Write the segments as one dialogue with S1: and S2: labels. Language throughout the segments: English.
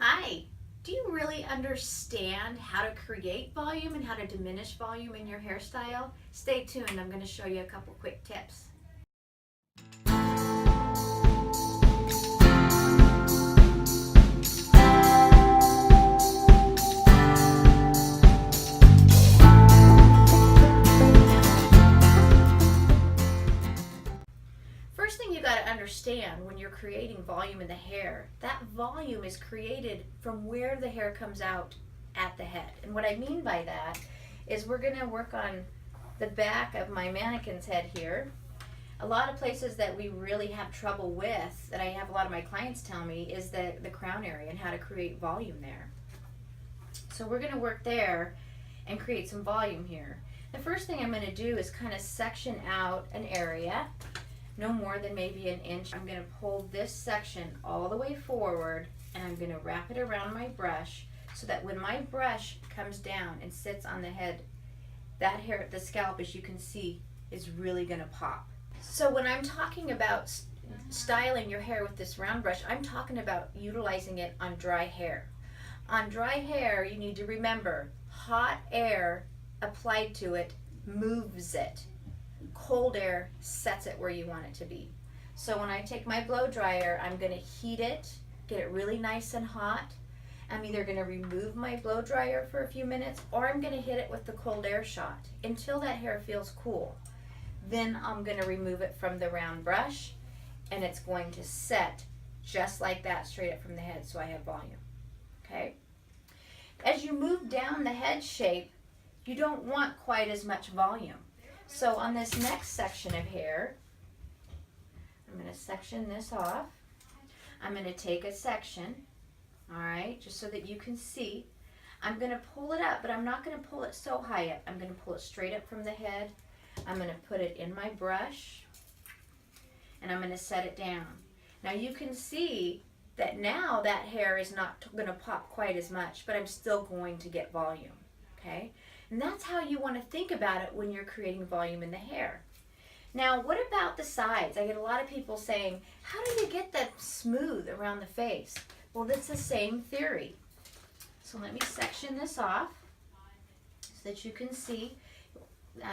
S1: Hi, do you really understand how to create volume and how to diminish volume in your hairstyle? Stay tuned, I'm going to show you a couple quick tips. First thing you got to understand when you're creating volume in the hair, that volume is created from where the hair comes out at the head. And what I mean by that is we're going to work on the back of my mannequin's head here. A lot of places that we really have trouble with, that I have a lot of my clients tell me, is the crown area and how to create volume there. So we're going to work there and create some volume here. The first thing I'm going to do is kind of section out an area, no more than maybe an inch. I'm going to pull this section all the way forward and I'm going to wrap it around my brush so that when my brush comes down and sits on the head, that hair at the scalp, as you can see, is really going to pop. So when I'm talking about styling your hair with this round brush, I'm talking about utilizing it on dry hair. On dry hair, you need to remember, hot air applied to it moves it. Cold air sets it where you want it to be. So when I take my blow dryer, I'm going to heat it, get it really nice and hot. I'm either going to remove my blow dryer for a few minutes or I'm going to hit it with the cold air shot until that hair feels cool. Then I'm going to remove it from the round brush and it's going to set just like that straight up from the head, so I have volume. Okay? As you move down the head shape, you don't want quite as much volume. So on this next section of hair, I'm going to section this off. I'm going to take a section, all right, just so that you can see. I'm going to pull it up, but I'm not going to pull it so high up. I'm going to pull it straight up from the head. I'm going to put it in my brush, and I'm going to set it down. Now you can see that now that hair is not going to pop quite as much, but I'm still going to get volume, okay? And that's how you want to think about it when you're creating volume in the hair. Now, what about the sides? I get a lot of people saying, how do you get that smooth around the face? Well, that's the same theory. So let me section this off so that you can see.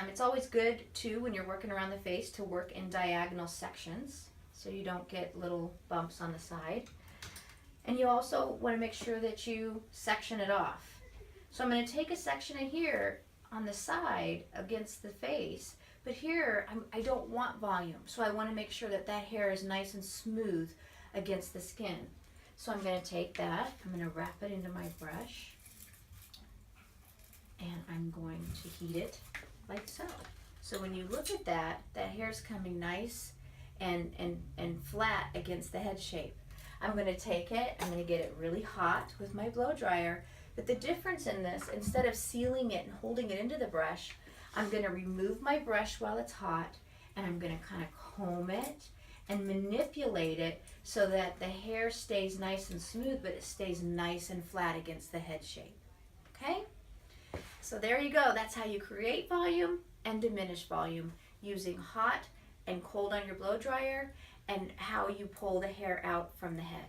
S1: It's always good, too, when you're working around the face to work in diagonal sections so you don't get little bumps on the side. And you also want to make sure that you section it off. So I'm going to take a section in here on the side against the face, but here I don't want volume, so I want to make sure that that hair is nice and smooth against the skin. So I'm going to take that, I'm going to wrap it into my brush, and I'm going to heat it like so. So when you look at that, that hair is coming nice and flat against the head shape. I'm going to take it, I'm going to get it really hot with my blow dryer. But the difference in this, instead of sealing it and holding it into the brush, I'm going to remove my brush while it's hot and I'm going to kind of comb it and manipulate it so that the hair stays nice and smooth, but it stays nice and flat against the head shape. Okay? So there you go. That's how you create volume and diminish volume using hot and cold on your blow dryer and how you pull the hair out from the head.